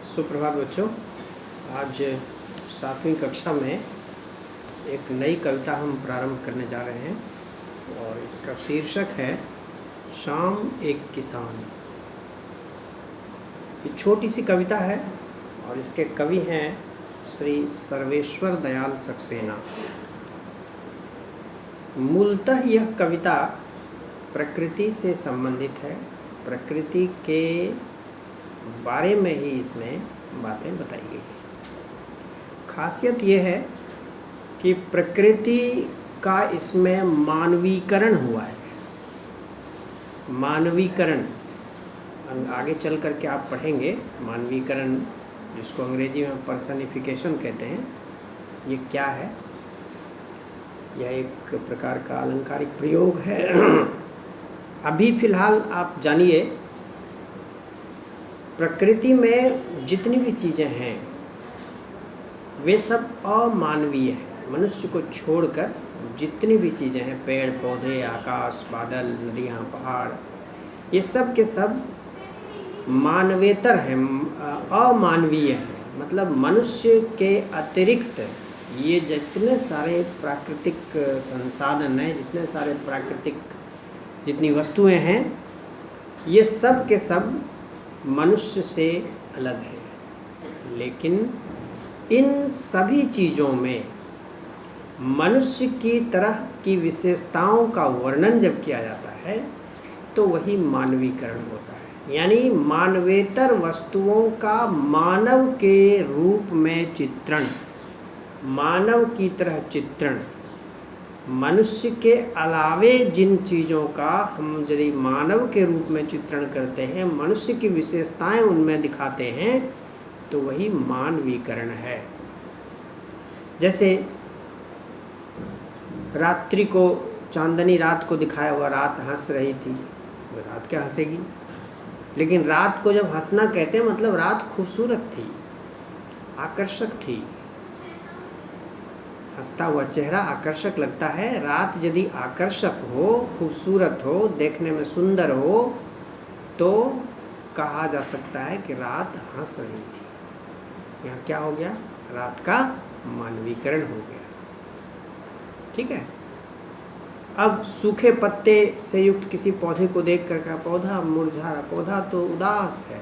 सुप्रभात बच्चों। आज 7वीं कक्षा में एक नई कविता हम प्रारंभ करने जा रहे हैं और इसका शीर्षक है शाम एक किसान। ये छोटी सी कविता है और इसके कवि हैं श्री सर्वेश्वर दयाल सक्सेना। मूलतः यह कविता प्रकृति से संबंधित है। प्रकृति के बारे में ही इसमें बातें बताई गई हैं। खासियत यह है कि प्रकृति का इसमें मानवीकरण हुआ है। मानवीकरण आगे चल कर के आप पढ़ेंगे। मानवीकरण, जिसको अंग्रेजी में पर्सनिफिकेशन कहते हैं, ये क्या है? यह एक प्रकार का अलंकारिक प्रयोग है। अभी फिलहाल आप जानिए, प्रकृति में जितनी भी चीज़ें हैं वे सब अमानवीय हैं। मनुष्य को छोड़कर जितनी भी चीज़ें हैं, पेड़ पौधे, आकाश, बादल, नदियाँ, पहाड़, ये सब के सब मानवेतर हैं, अमानवीय हैं। मतलब मनुष्य के अतिरिक्त ये जितने सारे प्राकृतिक संसाधन हैं, जितने सारे प्राकृतिक जितनी वस्तुएं हैं, ये सब के सब मनुष्य से अलग है। लेकिन इन सभी चीज़ों में मनुष्य की तरह की विशेषताओं का वर्णन जब किया जाता है तो वही मानवीकरण होता है। यानी मानवेतर वस्तुओं का मानव के रूप में चित्रण, मानव की तरह चित्रण। मनुष्य के अलावे जिन चीज़ों का हम यदि मानव के रूप में चित्रण करते हैं, मनुष्य की विशेषताएं उनमें दिखाते हैं, तो वही मानवीकरण है। जैसे रात्रि को, चांदनी रात को दिखाया हुआ, रात हंस रही थी। रात क्या हंसेगी? लेकिन रात को जब हंसना कहते हैं, मतलब रात खूबसूरत थी, आकर्षक थी। हंसता हुआ चेहरा आकर्षक लगता है। रात यदि आकर्षक हो, खूबसूरत हो, देखने में सुंदर हो, तो कहा जा सकता है कि रात हंस रही थी। यहाँ क्या हो गया? रात का मानवीकरण हो गया। ठीक है। अब सूखे पत्ते से युक्त किसी पौधे को देख कर कहा, पौधा मुरझा, पौधा तो उदास है।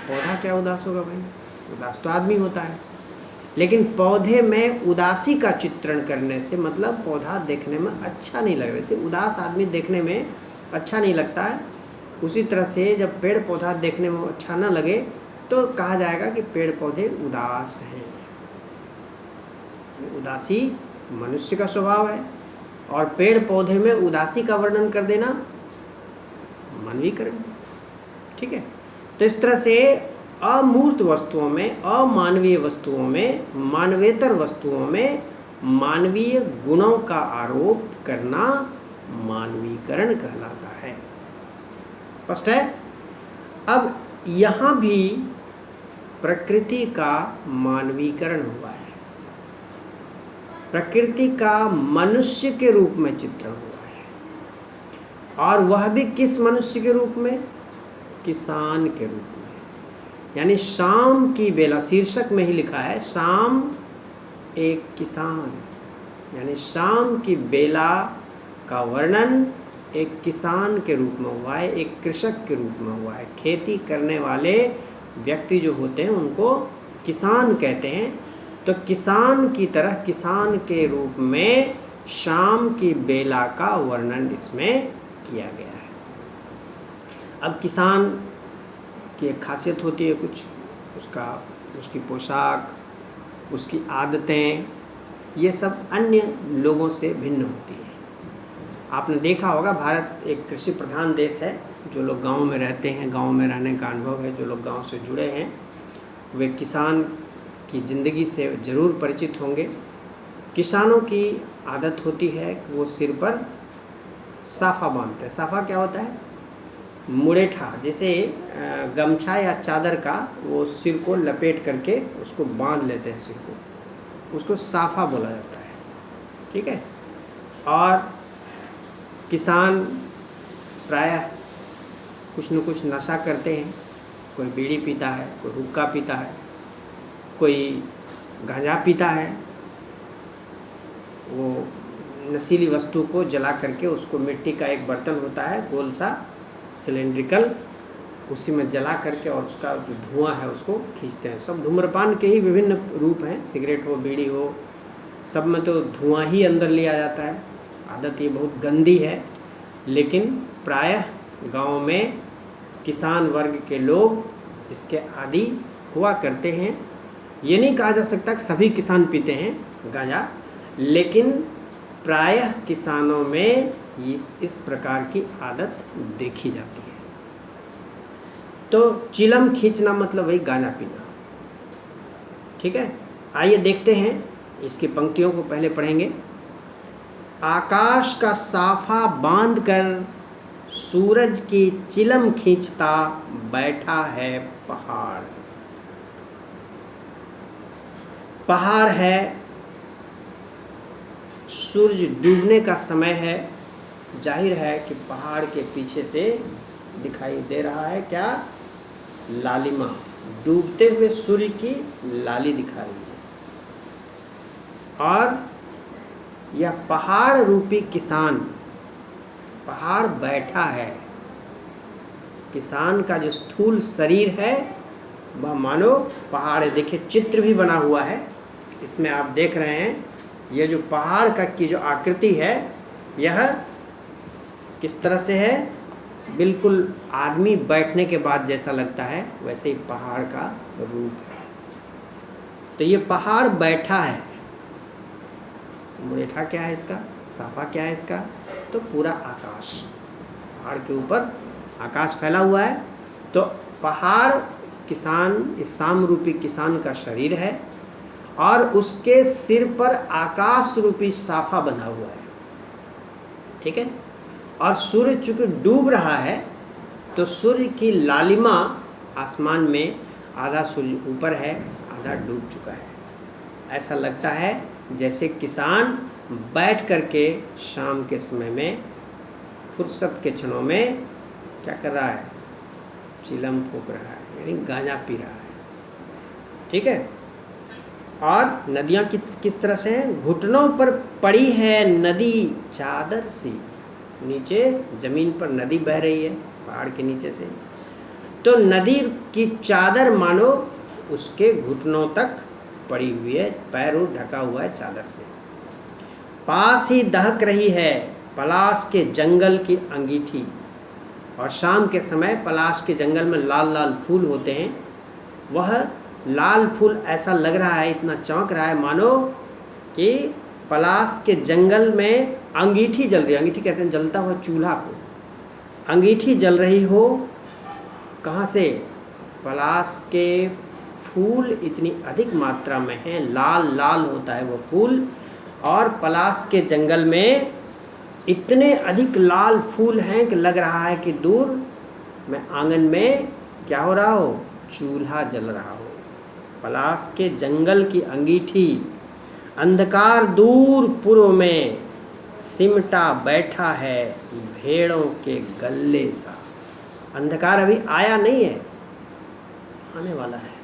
पौधा क्या उदास होगा भाई? उदास तो आदमी होता है। लेकिन पौधे में उदासी का चित्रण करने से मतलब पौधा देखने में अच्छा नहीं लग रहा। जैसे उदास आदमी देखने में अच्छा नहीं लगता है, उसी तरह से जब पेड़ पौधा देखने में अच्छा ना लगे तो कहा जाएगा कि पेड़ पौधे उदास हैं। उदासी मनुष्य का स्वभाव है और पेड़ पौधे में उदासी का वर्णन कर देना मानवीकरण। ठीक है। तो इस तरह से अमूर्त वस्तुओं में, अमानवीय वस्तुओं में, मानवेतर वस्तुओं में मानवीय गुणों का आरोप करना मानवीकरण कहलाता है। स्पष्ट है? अब यहाँ भी प्रकृति का मानवीकरण हुआ है। प्रकृति का मनुष्य के रूप में चित्रण हुआ है। और वह भी किस मनुष्य के रूप में? किसान के रूप में। यानी शाम की बेला, शीर्षक में ही लिखा है शाम एक किसान। यानी शाम की बेला का वर्णन एक किसान के रूप में हुआ है, एक कृषक के रूप में हुआ है। खेती करने वाले व्यक्ति जो होते हैं उनको किसान कहते हैं। तो किसान की तरह, किसान के रूप में शाम की बेला का वर्णन इसमें किया गया है। अब किसान की एक खासियत होती है कुछ, उसकी पोशाक, उसकी आदतें, ये सब अन्य लोगों से भिन्न होती है। आपने देखा होगा, भारत एक कृषि प्रधान देश है। जो लोग गांव में रहते हैं, गांव में रहने का अनुभव है, जो लोग गांव से जुड़े हैं, वे किसान की ज़िंदगी से ज़रूर परिचित होंगे। किसानों की आदत होती है कि वो सिर पर साफ़ा बांधते हैं। साफ़ा क्या होता है? मुरेठा, जैसे गमछा या चादर का, वो सिर को लपेट करके उसको बांध लेते हैं सिर को, उसको साफ़ा बोला जाता है। ठीक है। और किसान प्रायः कुछ न कुछ नशा करते हैं। कोई बीड़ी पीता है, कोई हुक्का पीता है, कोई गांजा पीता है, वो नशीली वस्तु को जला करके उसको मिट्टी का एक बर्तन होता है गोल सा सिलेंड्रिकल, उसी में जला करके और उसका जो धुआं है उसको खींचते हैं। सब धूम्रपान के ही विभिन्न रूप हैं, सिगरेट हो, बीड़ी हो, सब में तो धुआं ही अंदर लिया जाता है। आदत ये बहुत गंदी है, लेकिन प्रायः गांव में किसान वर्ग के लोग इसके आदी हुआ करते हैं। ये नहीं कहा जा सकता कि सभी किसान पीते हैं गांजा, लेकिन प्रायः किसानों में इस प्रकार की आदत देखी जाती है। तो चिलम खींचना मतलब वही गांजा पीना। ठीक है, आइए देखते हैं, इसकी पंक्तियों को पहले पढ़ेंगे। आकाश का साफा बांधकर सूरज की चिलम खींचता बैठा है पहाड़। पहाड़ है, सूरज डूबने का समय है, जाहिर है कि पहाड़ के पीछे से दिखाई दे रहा है क्या? लालिमा, डूबते हुए सूर्य की लाली दिखा रही है। और यह पहाड़ रूपी किसान, पहाड़ बैठा है। किसान का जो स्थूल शरीर है वह मानो पहाड़ है। देखिए चित्र भी बना हुआ है, इसमें आप देख रहे हैं ये जो पहाड़ का की जो आकृति है यह किस तरह से है, बिल्कुल आदमी बैठने के बाद जैसा लगता है वैसे ही पहाड़ का रूप है। तो ये पहाड़ बैठा है। बैठा क्या है इसका, साफा क्या है इसका? तो पूरा आकाश, पहाड़ के ऊपर आकाश फैला हुआ है। तो पहाड़ किसान, इस साम रूपी किसान का शरीर है और उसके सिर पर आकाश रूपी साफा बंधा हुआ है। ठीक है, और सूर्य चूंकि डूब रहा है तो सूर्य की लालिमा आसमान में, आधा सूर्य ऊपर है, आधा डूब चुका है। ऐसा लगता है जैसे किसान बैठ करके शाम के समय में फुर्सत के क्षणों में क्या कर रहा है? चिलम फूंक रहा है, यानी गांजा पी रहा है। ठीक है, और नदियाँ किस तरह से हैं? घुटनों पर पड़ी है नदी चादर सी। नीचे जमीन पर नदी बह रही है पहाड़ के नीचे से, तो नदी की चादर मानो उसके घुटनों तक पड़ी हुई है, पैर ढका हुआ है चादर से। पास ही दहक रही है पलाश के जंगल की अंगीठी। और शाम के समय पलाश के जंगल में लाल लाल फूल होते हैं, वह लाल फूल ऐसा लग रहा है, इतना चमक रहा है मानो कि पलाश के जंगल में अंगीठी जल रही है। अंगीठी कहते हैं जलता हुआ चूल्हा को, अंगीठी जल रही हो। कहाँ से? पलाश के फूल इतनी अधिक मात्रा में हैं, लाल लाल होता है वो फूल, और पलाश के जंगल में इतने अधिक लाल फूल हैं कि लग रहा है कि दूर में आंगन में क्या हो रहा हो? चूल्हा जल रहा हो। पलाश के जंगल की अंगीठी, अंधकार दूर पूर्व में सिमटा बैठा है भेड़ों के गल्ले सा। अंधकार अभी आया नहीं है, आने वाला है।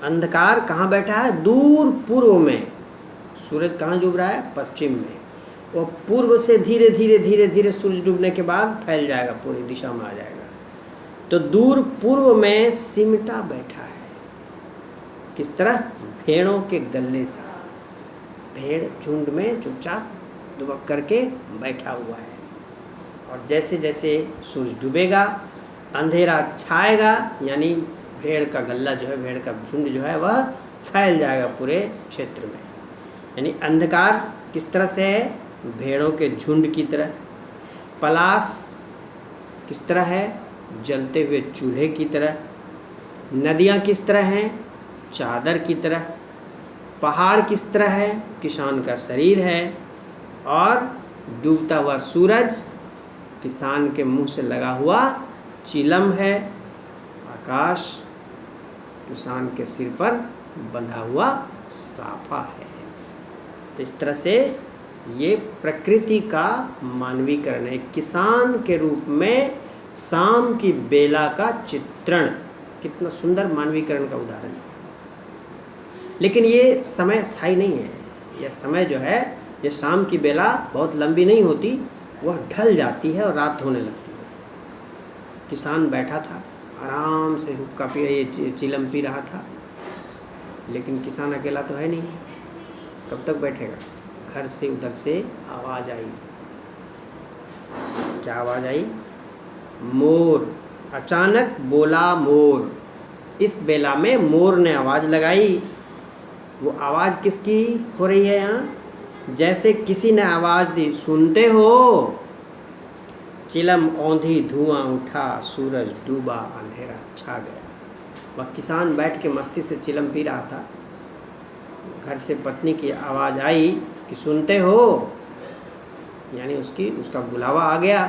अंधकार कहाँ बैठा है? दूर पूर्व में। सूरज कहाँ डूब रहा है? पश्चिम में। वो पूर्व से धीरे धीरे धीरे धीरे सूरज डूबने के बाद फैल जाएगा, पूरी दिशा में आ जाएगा। तो दूर पूर्व में सिमटा बैठा है, किस तरह? भेड़ों के गल्ले सा। भेड़ झुंड में चुपचाप दुबक करके बैठा हुआ है। और जैसे जैसे सूरज डूबेगा, अंधेरा छाएगा, यानी भेड़ का गल्ला जो है, भेड़ का झुंड जो है वह फैल जाएगा पूरे क्षेत्र में। यानी अंधकार किस तरह से है? भेड़ों के झुंड की तरह। पलाश किस तरह है? जलते हुए चूल्हे की तरह। नदियाँ किस तरह हैं? चादर की तरह। पहाड़ किस तरह है? किसान का शरीर है। और डूबता हुआ सूरज किसान के मुंह से लगा हुआ चिलम है। आकाश किसान के सिर पर बंधा हुआ साफा है। तो इस तरह से ये प्रकृति का मानवीकरण है। किसान के रूप में शाम की बेला का चित्रण कितना सुंदर मानवीकरण का उदाहरण है। लेकिन ये समय स्थायी नहीं है। यह समय जो है, ये शाम की बेला बहुत लंबी नहीं होती, वह ढल जाती है और रात होने लगती है। किसान बैठा था, आराम से हुक्का पी, ये चिलम पी रहा था। लेकिन किसान अकेला तो है नहीं, कब तक बैठेगा? घर से उधर से आवाज़ आई। क्या आवाज़ आई? मोर। अचानक बोला मोर। इस बेला में मोर ने आवाज़ लगाई। वो आवाज़ किसकी हो रही है यहाँ? जैसे किसी ने आवाज़ दी, सुनते हो? चिलम औंधी, धुआं उठा, सूरज डूबा, अंधेरा छा गया। वह किसान बैठ के मस्ती से चिलम पी रहा था। घर से पत्नी की आवाज़ आई कि सुनते हो? यानी उसका बुलावा आ गया।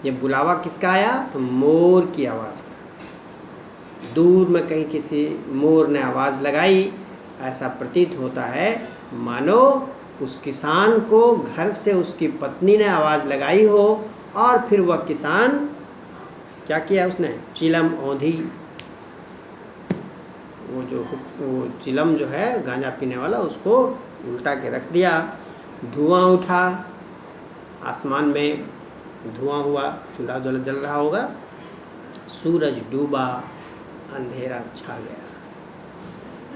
ये बुलावा किसका आया? तो मोर की आवाज़ का। दूर में कहीं किसी मोर ने आवाज़ लगाई। ऐसा प्रतीत होता है मानो उस किसान को घर से उसकी पत्नी ने आवाज़ लगाई हो, और फिर वह किसान क्या किया उसने? चिलम औंधी। वो चिलम जो है गांजा पीने वाला, उसको उल्टा के रख दिया। धुआं उठा, आसमान में धुआं हुआ, चूल्हा जल रहा होगा। सूरज डूबा, अंधेरा छा गया।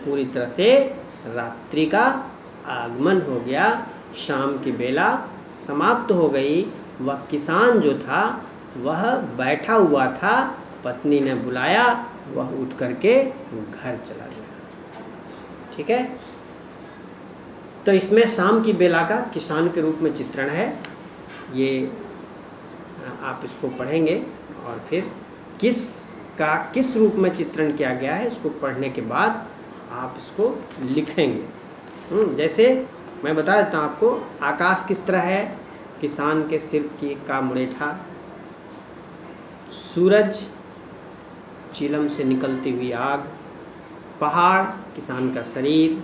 पूरी तरह से रात्रि का आगमन हो गया। शाम की बेला समाप्त हो गई। वह किसान जो था वह बैठा हुआ था, पत्नी ने बुलाया, वह उठ करके घर चला गया। ठीक है, तो इसमें शाम की बेला का किसान के रूप में चित्रण है। ये आप इसको पढ़ेंगे और फिर किस रूप में चित्रण किया गया है, इसको पढ़ने के बाद आप इसको लिखेंगे। जैसे मैं बता देता हूँ आपको, आकाश किस तरह है? किसान के सिर का मुरेठा, सूरज, चिलम से निकलती हुई आग, पहाड़, किसान का शरीर,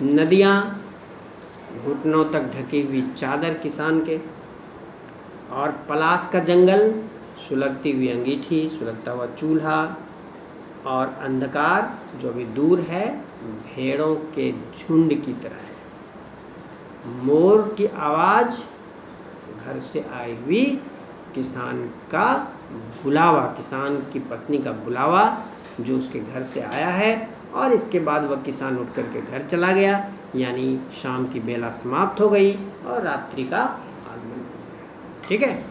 नदियाँ, घुटनों तक ढकी हुई चादर किसान के, और पलाश का जंगल, सुलगती हुई अंगीठी, सुलगता हुआ चूल्हा, और अंधकार जो भी दूर है भेड़ों के झुंड की तरह है। मोर की आवाज़, घर से आई हुई किसान का बुलावा, किसान की पत्नी का बुलावा जो उसके घर से आया है, और इसके बाद वह किसान उठ करके घर चला गया। यानी शाम की बेला समाप्त हो गई और रात्रि का आगमन हो गया। ठीक है,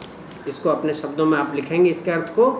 इसको अपने शब्दों में आप लिखेंगे इसके अर्थ को।